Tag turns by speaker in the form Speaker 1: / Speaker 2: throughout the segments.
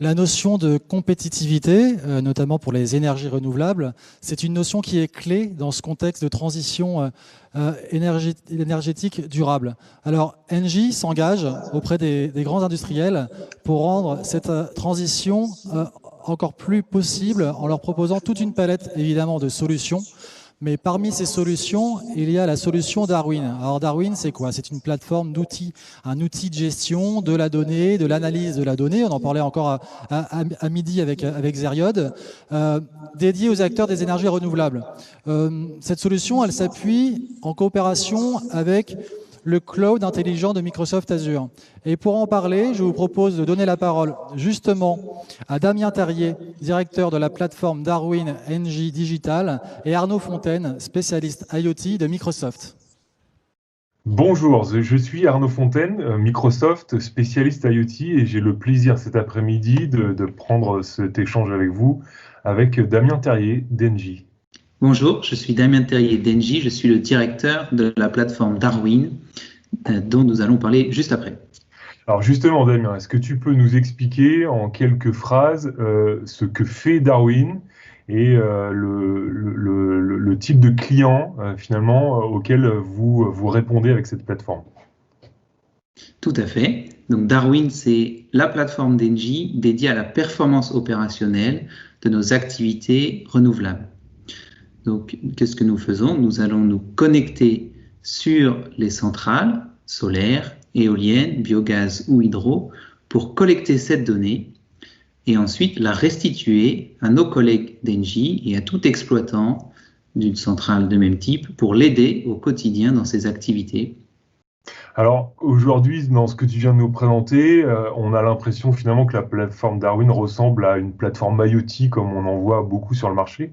Speaker 1: La notion de compétitivité, notamment pour les énergies renouvelables, c'est une notion qui est clé dans ce contexte de transition énergétique durable. Alors, Engie s'engage auprès des grands industriels pour rendre cette transition encore plus possible en leur proposant toute une palette, évidemment, de solutions. Mais parmi ces solutions, il y a la solution Darwin. Alors Darwin, c'est quoi? C'est une plateforme d'outils, un outil de gestion de la donnée, de l'analyse de la donnée. On en parlait encore à midi avec Zeriod, dédié aux acteurs des énergies renouvelables. Cette solution, elle s'appuie en coopération avec le cloud intelligent de Microsoft Azure. Et pour en parler, je vous propose de donner la parole justement à Damien Terrier, directeur de la plateforme Darwin Engie Digital, et Arnaud Fontaine, spécialiste IoT de Microsoft.
Speaker 2: Bonjour, je suis Arnaud Fontaine, Microsoft, spécialiste IoT, et j'ai le plaisir cet après-midi de prendre cet échange avec vous, avec Damien Terrier d'Engie.
Speaker 3: Bonjour, je suis Damien Terrier d'Engie, je suis le directeur de la plateforme Darwin, dont nous allons parler juste après.
Speaker 2: Alors justement, Damien, est-ce que tu peux nous expliquer en quelques phrases ce que fait Darwin et le type de client finalement auquel vous répondez avec cette plateforme?
Speaker 3: Tout à fait. Donc Darwin, c'est la plateforme d'Engie dédiée à la performance opérationnelle de nos activités renouvelables. Donc, qu'est-ce que nous faisons? Nous allons nous connecter sur les centrales solaires, éoliennes, biogaz ou hydro pour collecter cette donnée et ensuite la restituer à nos collègues d'Engie et à tout exploitant d'une centrale de même type pour l'aider au quotidien dans ses activités.
Speaker 2: Alors aujourd'hui, dans ce que tu viens de nous présenter, on a l'impression finalement que la plateforme Darwin ressemble à une plateforme IoT comme on en voit beaucoup sur le marché.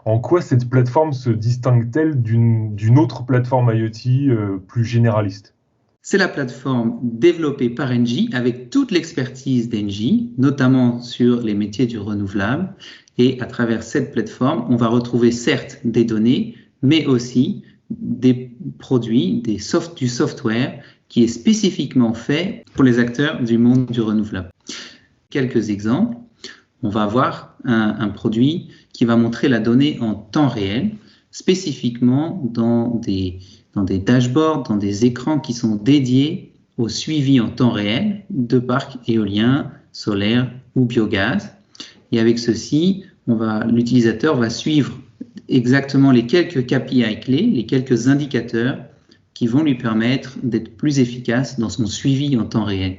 Speaker 2: En quoi cette plateforme se distingue-t-elle d'une autre plateforme IoT plus généraliste?
Speaker 3: C'est la plateforme développée par Engie avec toute l'expertise d'Engie, notamment sur les métiers du renouvelable. Et à travers cette plateforme, on va retrouver certes des données, mais aussi des produits, du software qui est spécifiquement fait pour les acteurs du monde du renouvelable. Quelques exemples. On va avoir un produit qui va montrer la donnée en temps réel, spécifiquement dans des dashboards, dans des écrans qui sont dédiés au suivi en temps réel de parcs éoliens, solaires ou biogaz. Et avec ceci, l'utilisateur va suivre exactement les quelques KPI clés, les quelques indicateurs qui vont lui permettre d'être plus efficace dans son suivi en temps réel.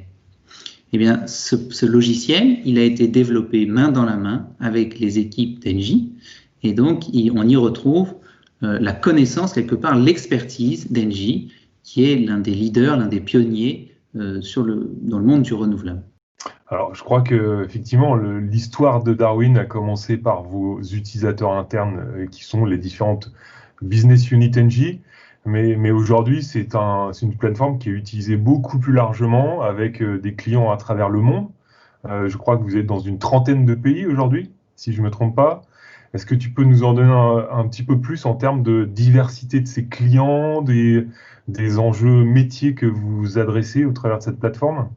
Speaker 3: Eh bien, ce logiciel, il a été développé main dans la main avec les équipes d'Engie et donc on y retrouve la connaissance, quelque part l'expertise d'Engie qui est l'un des leaders, l'un des pionniers dans le monde du renouvelable.
Speaker 2: Alors, je crois que effectivement, l'histoire de Darwin a commencé par vos utilisateurs internes qui sont les différentes business units Engie. Mais aujourd'hui, c'est une plateforme qui est utilisée beaucoup plus largement avec des clients à travers le monde. Je crois que vous êtes dans une trentaine de pays aujourd'hui, si je ne me trompe pas. Est-ce que tu peux nous en donner un petit peu plus en termes de diversité de ces clients, des enjeux métiers que vous adressez au travers de cette plateforme?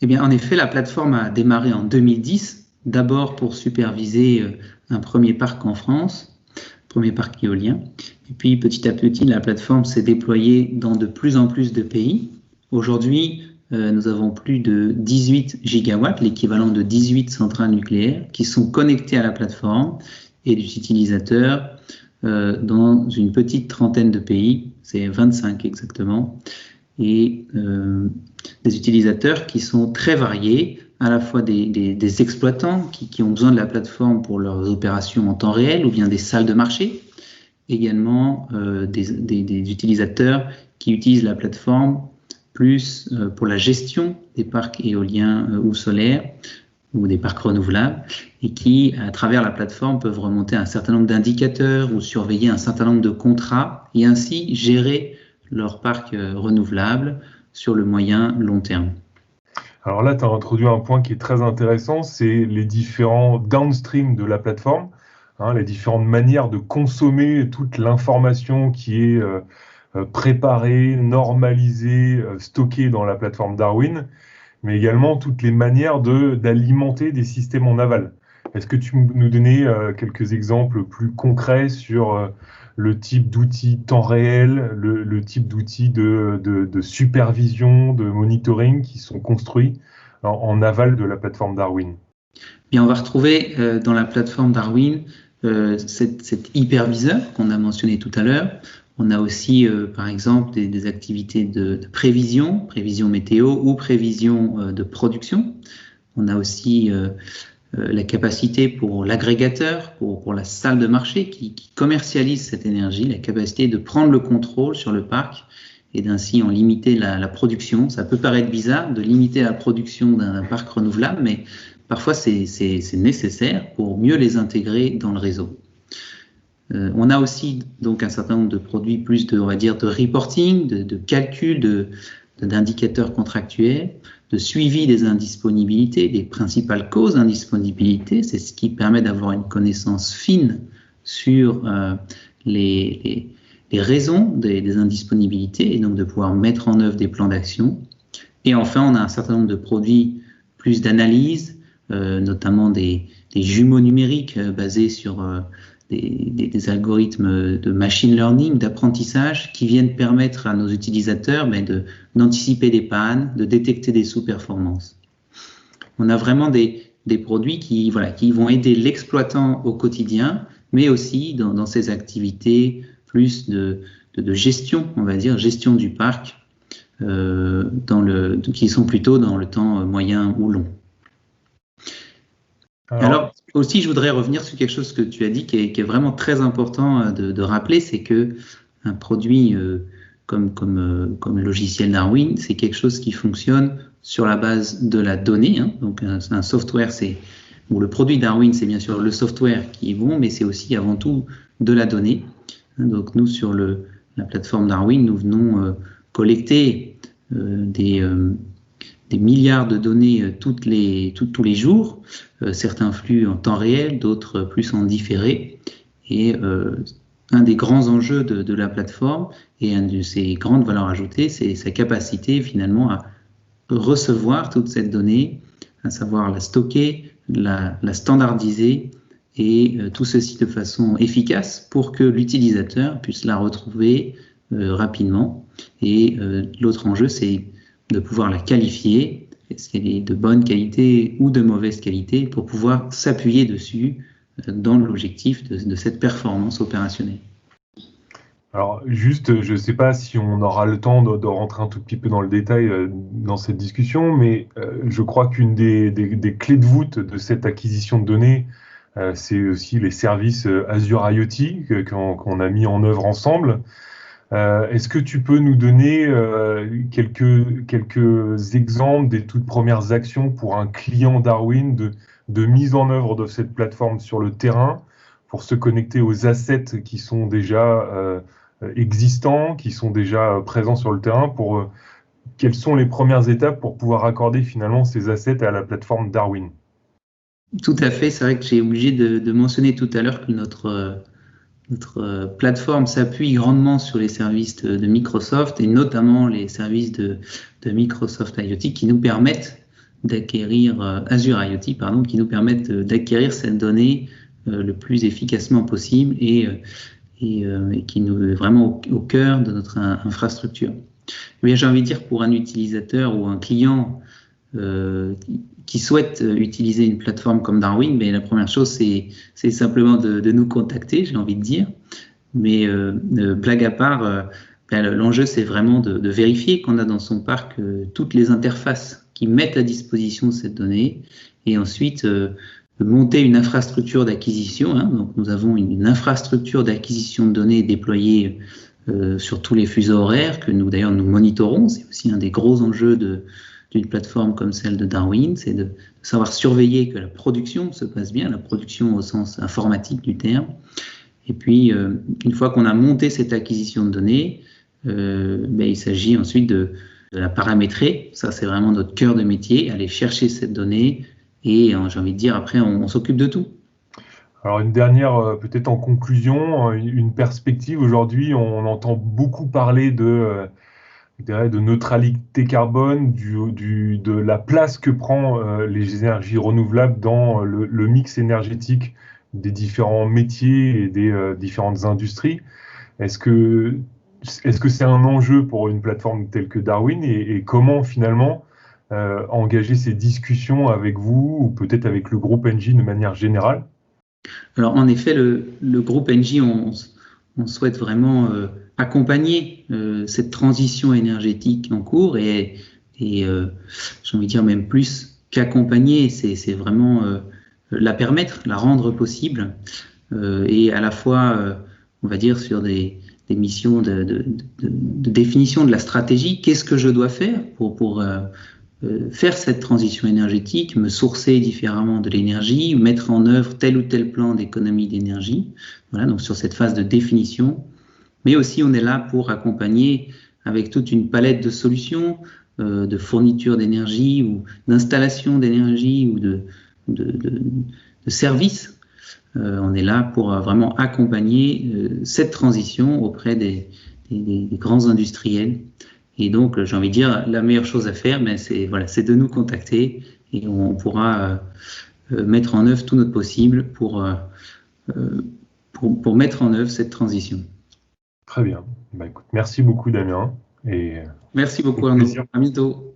Speaker 3: Eh bien, en effet, la plateforme a démarré en 2010, d'abord pour superviser un premier parc en France, premier parc éolien. Et puis, petit à petit, la plateforme s'est déployée dans de plus en plus de pays. Aujourd'hui, nous avons plus de 18 gigawatts, l'équivalent de 18 centrales nucléaires, qui sont connectées à la plateforme et des utilisateurs dans une petite trentaine de pays, c'est 25 exactement, et des utilisateurs qui sont très variés, à la fois des exploitants qui ont besoin de la plateforme pour leurs opérations en temps réel ou bien des salles de marché, également des utilisateurs qui utilisent la plateforme plus pour la gestion des parcs éoliens ou solaires ou des parcs renouvelables et qui, à travers la plateforme, peuvent remonter un certain nombre d'indicateurs ou surveiller un certain nombre de contrats et ainsi gérer leur parc renouvelable sur le moyen long terme.
Speaker 2: Alors là, tu as introduit un point qui est très intéressant, c'est les différents downstream de la plateforme, les différentes manières de consommer toute l'information qui est préparée, normalisée, stockée dans la plateforme Darwin. mais également toutes les manières d'alimenter des systèmes en aval. Est-ce que tu peux nous donner quelques exemples plus concrets sur le type d'outils temps réel, le type d'outils de supervision, de monitoring qui sont construits en aval de la plateforme Darwin?
Speaker 3: Bien, on va retrouver dans la plateforme Darwin cet hyperviseur qu'on a mentionné tout à l'heure. On a aussi, par exemple, des activités de prévision météo ou prévision de production. On a aussi la capacité pour l'agrégateur, pour la salle de marché qui commercialise cette énergie, la capacité de prendre le contrôle sur le parc et d'ainsi en limiter la production. Ça peut paraître bizarre de limiter la production d'un parc renouvelable, mais parfois c'est nécessaire pour mieux les intégrer dans le réseau. On a aussi donc un certain nombre de produits plus de, on va dire, de reporting, de calcul, d'indicateurs contractuels, de suivi des indisponibilités, des principales causes d'indisponibilité. C'est ce qui permet d'avoir une connaissance fine sur les raisons des indisponibilités et donc de pouvoir mettre en œuvre des plans d'action. Et enfin, on a un certain nombre de produits plus d'analyse, notamment des jumeaux numériques basés sur des algorithmes de machine learning, d'apprentissage, qui viennent permettre à nos utilisateurs d'anticiper des pannes, de détecter des sous-performances. On a vraiment des produits qui vont aider l'exploitant au quotidien, mais aussi dans ses activités plus de gestion, on va dire, gestion du parc, qui sont plutôt dans le temps moyen ou long. Alors aussi, je voudrais revenir sur quelque chose que tu as dit qui est vraiment très important de rappeler, c'est que un produit comme le logiciel Darwin, c'est quelque chose qui fonctionne sur la base de la donnée. Donc un software, le produit Darwin, c'est bien sûr le software qui est bon, mais c'est aussi avant tout de la donnée. Donc nous, sur la plateforme Darwin, nous venons collecter des milliards de données tous les jours, certains flux en temps réel, d'autres plus en différé. Et un des grands enjeux de la plateforme et une de ses grandes valeurs ajoutées, c'est sa capacité finalement à recevoir toute cette donnée, à savoir la stocker, la standardiser et tout ceci de façon efficace pour que l'utilisateur puisse la retrouver rapidement. Et l'autre enjeu, c'est de pouvoir la qualifier, est-ce qu'elle est de bonne qualité ou de mauvaise qualité, pour pouvoir s'appuyer dessus dans l'objectif de cette performance opérationnelle.
Speaker 2: Alors juste, je ne sais pas si on aura le temps de rentrer un tout petit peu dans le détail dans cette discussion, mais je crois qu'une des clés de voûte de cette acquisition de données, c'est aussi les services Azure IoT qu'on a mis en œuvre ensemble. Est-ce que tu peux nous donner quelques exemples des toutes premières actions pour un client Darwin de mise en œuvre de cette plateforme sur le terrain pour se connecter aux assets qui sont déjà existants, qui sont déjà présents sur le terrain, quelles sont les premières étapes pour pouvoir accorder finalement ces assets à la plateforme Darwin?
Speaker 3: Tout à fait, c'est vrai que j'ai obligé de mentionner tout à l'heure que notre plateforme s'appuie grandement sur les services de Microsoft et notamment les services de Microsoft IoT qui nous permettent d'acquérir, Azure IoT, pardon, qui nous permettent d'acquérir cette donnée le plus efficacement possible et qui nous est vraiment au cœur de notre infrastructure. Eh bien, j'ai envie de dire pour un utilisateur ou un client qui souhaite utiliser une plateforme comme Darwin, mais la première chose, c'est simplement de nous contacter, j'ai envie de dire. Mais blague à part, l'enjeu, c'est vraiment de vérifier qu'on a dans son parc toutes les interfaces qui mettent à disposition cette donnée et ensuite de monter une infrastructure d'acquisition. Donc, nous avons une infrastructure d'acquisition de données déployée sur tous les fuseaux horaires que nous monitorons. C'est aussi un des gros enjeux d'une plateforme comme celle de Darwin, c'est de savoir surveiller que la production se passe bien, la production au sens informatique du terme. Et puis, une fois qu'on a monté cette acquisition de données, il s'agit ensuite de la paramétrer. Ça, c'est vraiment notre cœur de métier, aller chercher cette donnée et j'ai envie de dire, après, on s'occupe de tout.
Speaker 2: Alors une dernière, peut-être en conclusion, une perspective. Aujourd'hui, on entend beaucoup parler de je dirais, de neutralité carbone, de la place que prend les énergies renouvelables dans le mix énergétique des différents métiers et des différentes industries. Est-ce que c'est un enjeu pour une plateforme telle que Darwin et comment finalement engager ces discussions avec vous ou peut-être avec le groupe Engie de manière générale?
Speaker 3: Alors en effet, le groupe Engie, on souhaite vraiment accompagner cette transition énergétique en cours et j'ai envie de dire même plus qu'accompagner, c'est vraiment la permettre, la rendre possible et à la fois, on va dire, sur des missions de définition de la stratégie. Qu'est-ce que je dois faire pour faire cette transition énergétique, me sourcer différemment de l'énergie, mettre en œuvre tel ou tel plan d'économie d'énergie. Voilà, donc sur cette phase de définition. Mais aussi, on est là pour accompagner avec toute une palette de solutions, de fourniture d'énergie ou d'installation d'énergie ou de services. On est là pour vraiment accompagner cette transition auprès des grands industriels. Et donc, j'ai envie de dire, la meilleure chose à faire, c'est de nous contacter et on pourra mettre en œuvre tout notre possible pour mettre en œuvre cette transition.
Speaker 2: Très bien. Écoute, merci beaucoup, Damien.
Speaker 3: Merci beaucoup, Arnaud. À bientôt.